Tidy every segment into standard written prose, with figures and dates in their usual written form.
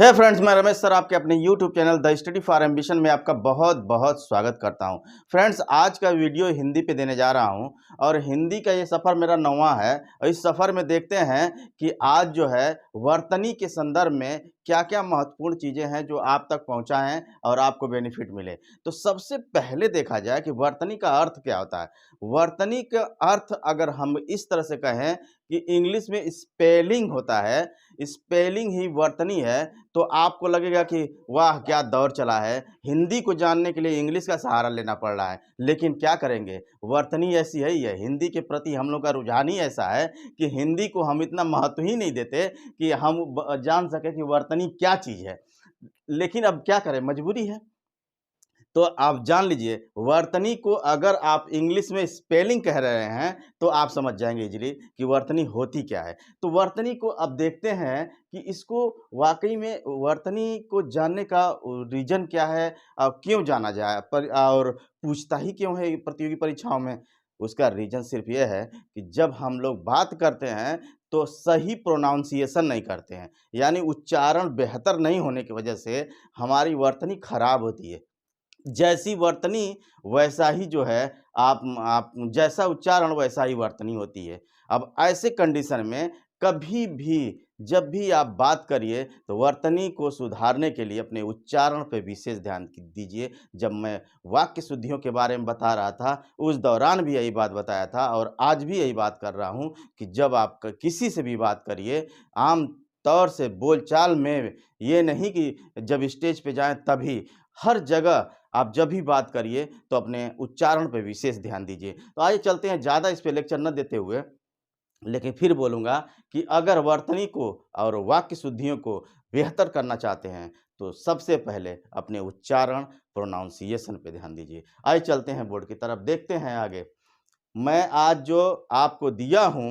हे friends, मैं Ramesh sir आपके अपने YouTube channel the study for ambition में आपका बहुत बहुत स्वागत करता हूं। फ्रेंड्स, आज का वीडियो हिंदी पे देने जा रहा हूं और हिंदी का ये सफ़र मेरा 9वां है और इस सफ़र में देखते हैं कि आज जो है वर्तनी के संदर्भ में क्या-क्या महत्वपूर्ण चीज़ें हैं जो आप तक पहुंचाएं और आपको बेनिफिट मिले। तो सबसे पहले देखा जाए कि वर्तनी का अर्थ क्या होता है। वर्तनी का अर्थ अगर हम इस तरह से कहें कि इंग्लिश में स्पेलिंग होता है, स्पेलिंग ही वर्तनी है, तो आपको लगेगा कि वाह क्या दौर चला है, हिंदी को जानने के लिए इंग्लिश का सहारा लेना पड़ रहा है। लेकिन क्या करेंगे, वर्तनी ऐसी है ही है। हिंदी के प्रति हम लोग का रुझान ही ऐसा है कि हिंदी को हम इतना महत्व ही नहीं देते कि हम जान सके कि वर्तनी क्या चीज़ है। लेकिन अब क्या करें, मजबूरी है। तो आप जान लीजिए, वर्तनी को अगर आप इंग्लिश में स्पेलिंग कह रहे हैं तो आप समझ जाएंगे इजीली कि वर्तनी होती क्या है। तो वर्तनी को अब देखते हैं कि इसको वाकई में वर्तनी को जानने का रीज़न क्या है और क्यों जाना जाए पर और पूछता ही क्यों है प्रतियोगी परीक्षाओं में। उसका रीज़न सिर्फ ये है कि जब हम लोग बात करते हैं तो सही प्रोनाउंसिएशन नहीं करते हैं, यानी उच्चारण बेहतर नहीं होने की वजह से हमारी वर्तनी खराब होती है। जैसी वर्तनी वैसा ही जो है आप जैसा उच्चारण वैसा ही वर्तनी होती है। अब ऐसे कंडीशन में कभी भी जब भी आप बात करिए तो वर्तनी को सुधारने के लिए अपने उच्चारण पे विशेष ध्यान दीजिए। जब मैं वाक्य शुद्धियों के बारे में बता रहा था उस दौरान भी यही बात बताया था और आज भी यही बात कर रहा हूँ कि जब आप किसी से भी बात करिए आम तौर से बोलचाल में, ये नहीं कि जब स्टेज पे जाएँ तभी, हर जगह आप जब भी बात करिए तो अपने उच्चारण पे विशेष ध्यान दीजिए। तो आइए चलते हैं, ज़्यादा इस पे लेक्चर न देते हुए, लेकिन फिर बोलूँगा कि अगर वर्तनी को और वाक्य शुद्धियों को बेहतर करना चाहते हैं तो सबसे पहले अपने उच्चारण प्रोनाउंसिएशन पे ध्यान दीजिए। आइए चलते हैं बोर्ड की तरफ, देखते हैं आगे। मैं आज जो आपको दिया हूँ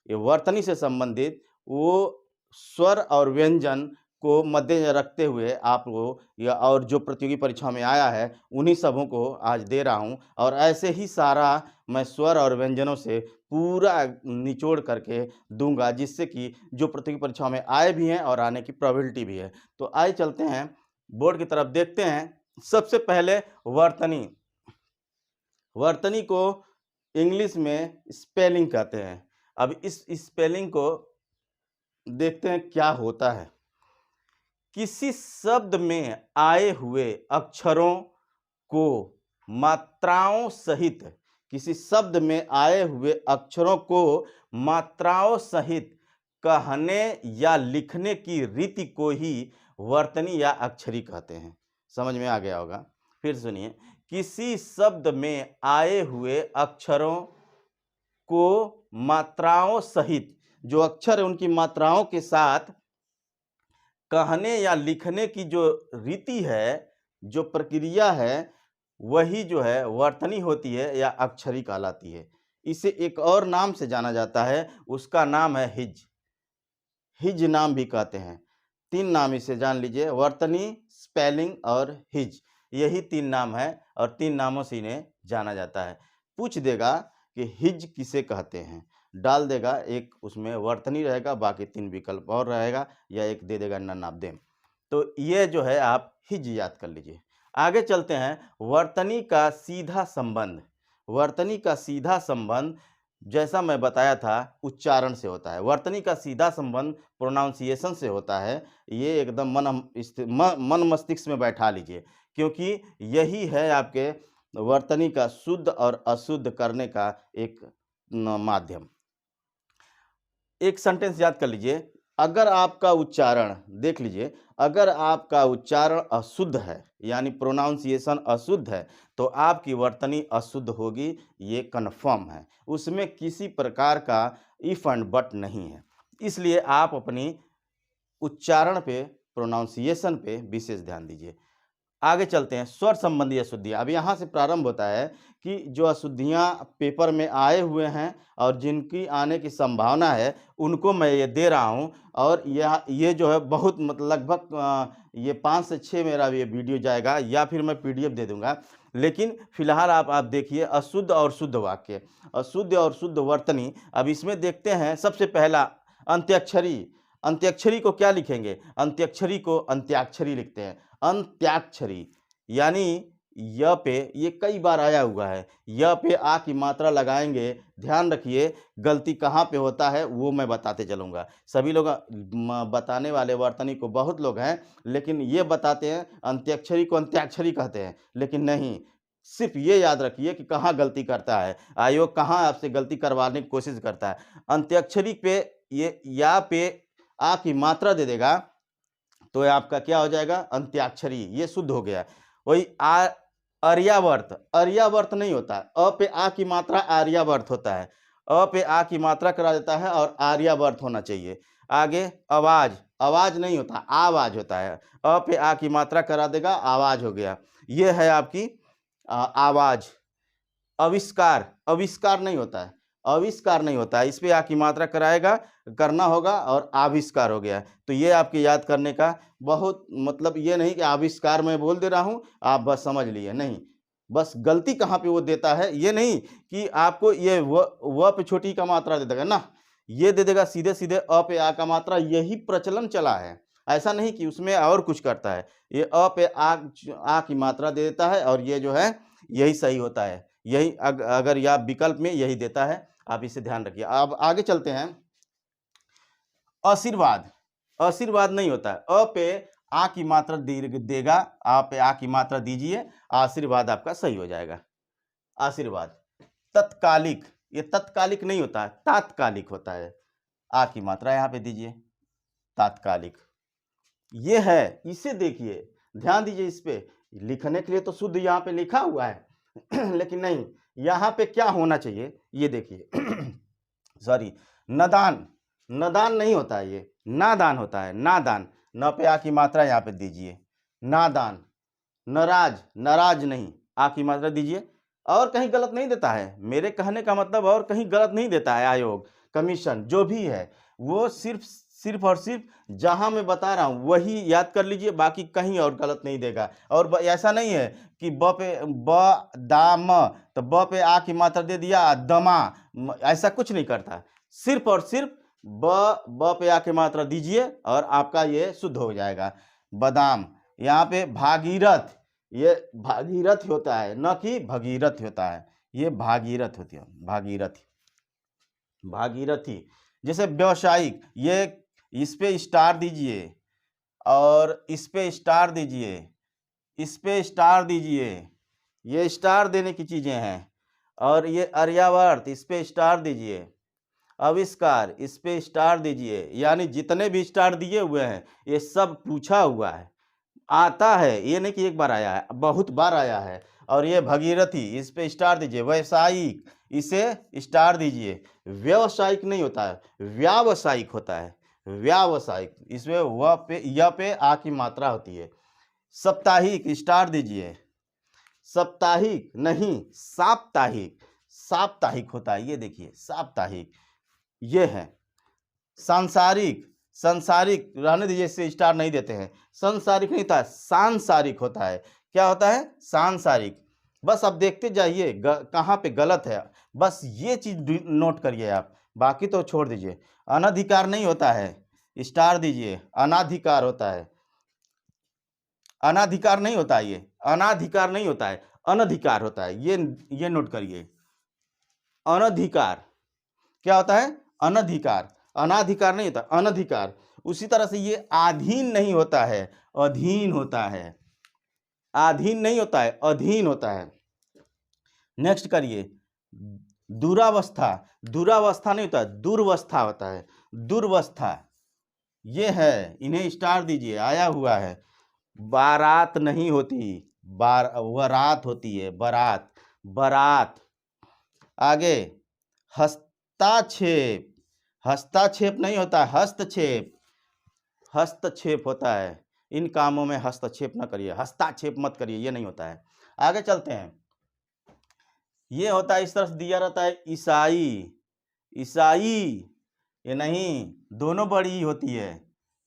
ये वर्तनी से संबंधित, वो स्वर और व्यंजन को मद्देनज़र रखते हुए आपको या और जो प्रतियोगी परीक्षा में आया है उन्हीं सबों को आज दे रहा हूँ और ऐसे ही सारा मैं स्वर और व्यंजनों से पूरा निचोड़ करके दूंगा जिससे कि जो प्रतियोगी परीक्षा में आए भी हैं और आने की प्रोबेबिलिटी भी है। तो आइए चलते हैं बोर्ड की तरफ, देखते हैं। सबसे पहले वर्तनी। वर्तनी को इंग्लिश में स्पेलिंग कहते हैं। अब इस स्पेलिंग को देखते हैं क्या होता है। किसी शब्द में आए हुए अक्षरों को मात्राओं सहित, किसी शब्द में आए हुए अक्षरों को मात्राओं सहित कहने या लिखने की रीति को ही वर्तनी या अक्षरी कहते हैं। समझ में आ गया होगा। फिर सुनिए, किसी शब्द में आए हुए अक्षरों को मात्राओं सहित, जो अक्षर है उनकी मात्राओं के साथ कहने या लिखने की जो रीति है, जो प्रक्रिया है, वही जो है वर्तनी होती है या अक्षरी कहलाती है। इसे एक और नाम से जाना जाता है, उसका नाम है हिज। हिज नाम भी कहते हैं। 3 नाम इसे जान लीजिए, वर्तनी, स्पेलिंग और हिज। यही 3 नाम है और 3 नामों से इन्हें जाना जाता है। पूछ देगा कि हिज किसे कहते हैं, डाल देगा एक, उसमें वर्तनी रहेगा, बाकी 3 विकल्प और रहेगा या एक दे देगा ननाब्देम। तो ये जो है आप हिज याद कर लीजिए। आगे चलते हैं, वर्तनी का सीधा संबंध। वर्तनी का सीधा संबंध जैसा मैं बताया था उच्चारण से होता है। वर्तनी का सीधा संबंध प्रोनाउंसिएशन से होता है। ये एकदम मन मस्तिष्क में बैठा लीजिए, क्योंकि यही है आपके वर्तनी का शुद्ध और अशुद्ध करने का एक माध्यम। एक सेंटेंस याद कर लीजिए, अगर आपका उच्चारण देख लीजिए, अगर आपका उच्चारण अशुद्ध है यानी प्रोनाउंसिएशन अशुद्ध है तो आपकी वर्तनी अशुद्ध होगी, ये कन्फर्म है। उसमें किसी प्रकार का इफ एंड बट नहीं है। इसलिए आप अपनी उच्चारण पे, प्रोनाउंसिएशन पे विशेष ध्यान दीजिए। आगे चलते हैं, स्वर संबंधी अशुद्धियाँ। अब यहाँ से प्रारंभ होता है कि जो अशुद्धियाँ पेपर में आए हुए हैं और जिनकी आने की संभावना है उनको मैं ये दे रहा हूँ और ये जो है बहुत लगभग ये 5 से 6 मेरा ये वीडियो जाएगा या फिर मैं पीडीएफ दे दूँगा। लेकिन फिलहाल आप देखिए अशुद्ध और शुद्ध वाक्य, अशुद्ध और शुद्ध वर्तनी। अब इसमें देखते हैं, सबसे पहला अंत्याक्षरी। अंत्याक्षरी को क्या लिखेंगे? अंत्याक्षरी को अंत्याक्षरी लिखते हैं। अंत्याक्षरी यानी य पे ये कई बार आया हुआ है। य पे आ की मात्रा लगाएंगे। ध्यान रखिए गलती कहाँ पे होता है वो मैं बताते चलूँगा। सभी लोग बताने वाले वर्तनी को बहुत लोग हैं, लेकिन ये बताते हैं अंत्याक्षरी को अंत्याक्षरी कहते हैं, लेकिन नहीं। सिर्फ ये याद रखिए कि कहाँ गलती करता है आयोग, कहाँ आपसे गलती करवाने की कोशिश करता है। अंत्याक्षरी पे ये या पे आ की मात्रा दे देगा तो ये आपका क्या हो जाएगा? अंत्याक्षरी। ये शुद्ध हो गया। वही आर्यावर्त, आर्यावर्त नहीं होता है। अ पे आ की मात्रा आर्यावर्त होता है। अ पे आ की मात्रा करा देता है और आर्यावर्त होना चाहिए। आगे आवाज, आवाज नहीं होता, आवाज होता है। अ पे आ की मात्रा करा देगा, आवाज हो गया। ये है आपकी आवाज। आविष्कार, आविष्कार नहीं होता है, आविष्कार नहीं होता है। इस पे आ की मात्रा कराएगा, करना होगा और आविष्कार हो गया। तो ये आपके याद करने का बहुत मतलब ये नहीं कि आविष्कार मैं बोल दे रहा हूँ आप बस समझ लिए, नहीं। बस गलती कहाँ पे वो देता है ये नहीं कि आपको ये व पे छोटी का मात्रा दे देगा ना, ये दे देगा सीधे सीधे अ पे आ का मात्रा। यही प्रचलन चला है, ऐसा नहीं कि उसमें और कुछ करता है। ये अ पे आ की मात्रा दे देता है और ये जो है यही सही होता है। यही अगर या विकल्प में यही देता है, आप इसे ध्यान रखिए। अब आगे चलते हैं। आशीर्वाद, आशीर्वाद नहीं होता है। अ पे आ की मात्रा देगा, आ पे आ की मात्रा दीजिए, आशीर्वाद आपका सही हो जाएगा। आशीर्वाद। तत्कालिक, ये तत्कालिक नहीं होता है, तात्कालिक होता है। आ की मात्रा यहाँ पे दीजिए, तात्कालिक। ये है, इसे देखिए, ध्यान दीजिए इस पे। लिखने के लिए तो शुद्ध यहाँ पे लिखा हुआ है लेकिन नहीं, यहाँ पे क्या होना चाहिए ये देखिए सॉरी, नदान, नदान नहीं होता है, ये नादान होता है। नादान, न पे आ की मात्रा यहाँ पे दीजिए, नादान। नाराज, नाराज नहीं, आ की मात्रा दीजिए। और कहीं गलत नहीं देता है, मेरे कहने का मतलब और कहीं गलत नहीं देता है आयोग, कमीशन जो भी है वो सिर्फ और सिर्फ जहां मैं बता रहा हूं वही याद कर लीजिए, बाकी कहीं और गलत नहीं देगा। और ऐसा नहीं है कि ब पे ब दा म, तो ब पे आ की मात्रा दे दिया दमा, ऐसा कुछ नहीं करता। सिर्फ और सिर्फ ब पे आ की मात्रा दीजिए और आपका ये शुद्ध हो जाएगा। बादाम, यहाँ पे भागीरथ, ये भागीरथ होता है न कि भगीरथ होता है। ये भागीरथ होती है, भागीरथी, भागीरथी। जैसे व्यावसायिक, ये इस पे स्टार दीजिए और इस पे स्टार दीजिए, इस पे स्टार दीजिए, ये स्टार देने की चीजें हैं। और ये आर्यावर्त, इस पे स्टार दीजिए। आविष्कार, इस पे स्टार दीजिए। यानी जितने भी स्टार दिए हुए हैं ये सब पूछा हुआ है, आता है, ये नहीं कि एक बार आया है, बहुत बार आया है। और ये भगीरथी, इस पे स्टार दीजिए। व्यावसायिक, इसे स्टार दीजिए। व्यावसायिक नहीं होता है, व्यावसायिक होता है, व्यावसायिक। इसमें व पे य पे आ की मात्रा होती है। साप्ताहिक, स्टार दीजिए। साप्ताहिक नहीं, साप्ताहिक, साप्ताहिक होता है, ये देखिए साप्ताहिक, ये है। सांसारिक, संसारिक रहने दीजिए, इससे स्टार नहीं देते हैं। संसारिक नहीं होता है, सांसारिक होता है। क्या होता है? सांसारिक। बस आप देखते जाइए कहाँ पे गलत है, बस ये चीज नोट करिए आप, बाकी तो छोड़ दीजिए। अनधिकार नहीं होता है, स्टार दीजिए। अनाधिकार होता है, अनाधिकार नहीं होता है, ये अनाधिकार नहीं होता है, अनधिकार होता है। ये नोट करिए। अनधिकार क्या होता है? अनधिकार, अनाधिकार नहीं होता, अनधिकार। उसी तरह से ये आधीन नहीं होता है, अधीन होता है। आधीन नहीं होता है, अधीन होता है। नेक्स्ट करिए। दुरावस्था, दुरावस्था नहीं होता, दुर्वस्था होता है, दुर्वस्था। ये है, इन्हें स्टार दीजिए, आया हुआ है। बारात नहीं होती, वरात होती है, बारात, बारात। आगे हस्ताक्षेप, हस्ताक्षेप नहीं होता है, हस्तक्षेप, हस्तक्षेप होता है। इन कामों में हस्तक्षेप न करिए, हस्ताक्षेप मत करिए, ये नहीं होता है। आगे चलते हैं। ये होता है, इस तरफ दिया रहता है ईसाई, ईसाई। ये नहीं, दोनों बड़ी होती है,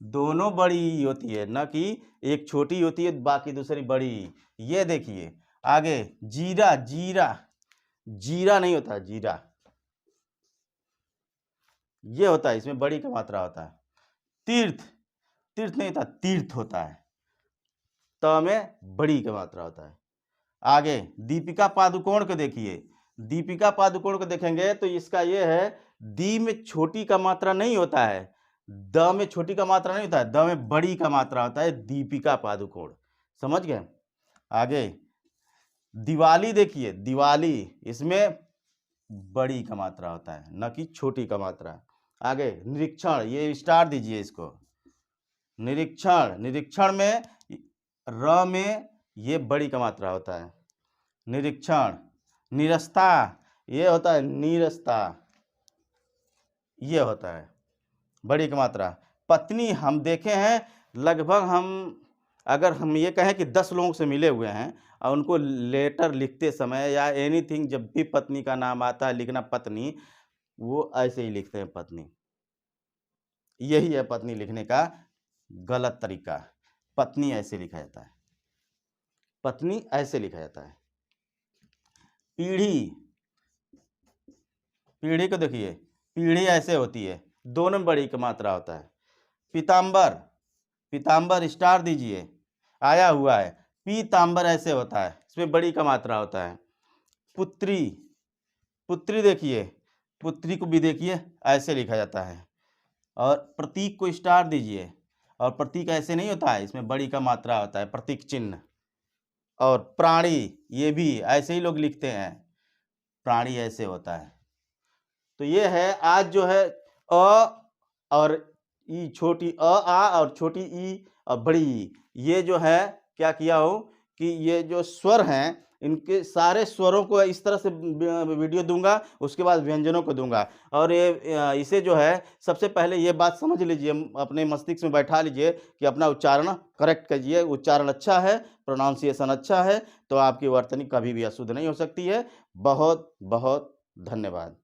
दोनों बड़ी होती है, न कि एक छोटी होती है बाकी दूसरी बड़ी। ये देखिए आगे। जीरा, जीरा, जीरा नहीं होता, जीरा ये होता है, इसमें बड़ी का मात्रा होता है। तीर्थ, तीर्थ नहीं होता, तीर्थ होता है। त में बड़ी का मात्रा होता है। आगे दीपिका पादुकोण को देखिए, दीपिका पादुकोण को देखेंगे तो इसका ये है, दी में छोटी का मात्रा नहीं होता है, द में छोटी का मात्रा नहीं होता है, द में बड़ी का मात्रा होता है, दीपिका पादुकोण। समझ गए। आगे दिवाली देखिए, दिवाली, इसमें बड़ी का मात्रा होता है, न कि छोटी का मात्रा। आगे निरीक्षण, ये स्टार दीजिए इसको, निरीक्षण, निरीक्षण में र में ये बड़ी का मात्रा होता है, निरीक्षण। निरस्ता, ये होता है नीरस्ता, ये होता है बड़ी की मात्रा। पत्नी, हम देखे हैं लगभग, हम अगर हम ये कहें कि 10 लोगों से मिले हुए हैं और उनको लेटर लिखते समय या एनीथिंग, जब भी पत्नी का नाम आता है लिखना पत्नी, वो ऐसे ही लिखते हैं पत्नी। यही है पत्नी लिखने का गलत तरीका। पत्नी ऐसे लिखा जाता है, पत्नी ऐसे लिखा जाता है। पीढ़ी, पीढ़ी को देखिए, पीढ़ी ऐसे होती है, दोनों में बड़ी की मात्रा होता है। पीताम्बर, पीताम्बर स्टार दीजिए, आया हुआ है, पीताम्बर ऐसे होता है, इसमें बड़ी का मात्रा होता है। पुत्री, पुत्री देखिए, पुत्री को भी देखिए ऐसे लिखा जाता है। और प्रतीक को स्टार दीजिए, और प्रतीक ऐसे नहीं होता है, इसमें बड़ी का मात्रा होता है, प्रतीक चिन्ह। और प्राणी, ये भी ऐसे ही लोग लिखते हैं, प्राणी ऐसे होता है। तो ये है आज जो है अ और ई, छोटी अ आ और छोटी ई और बड़ी ई, ये जो है क्या किया हो कि ये जो स्वर हैं, इनके सारे स्वरों को इस तरह से वीडियो दूंगा, उसके बाद व्यंजनों को दूंगा। और ये इसे जो है सबसे पहले ये बात समझ लीजिए, अपने मस्तिष्क में बैठा लीजिए कि अपना उच्चारण करेक्ट कीजिए। उच्चारण अच्छा है, प्रोनाउंसिएशन अच्छा है, तो आपकी वर्तनी कभी भी अशुद्ध नहीं हो सकती है। बहुत बहुत धन्यवाद।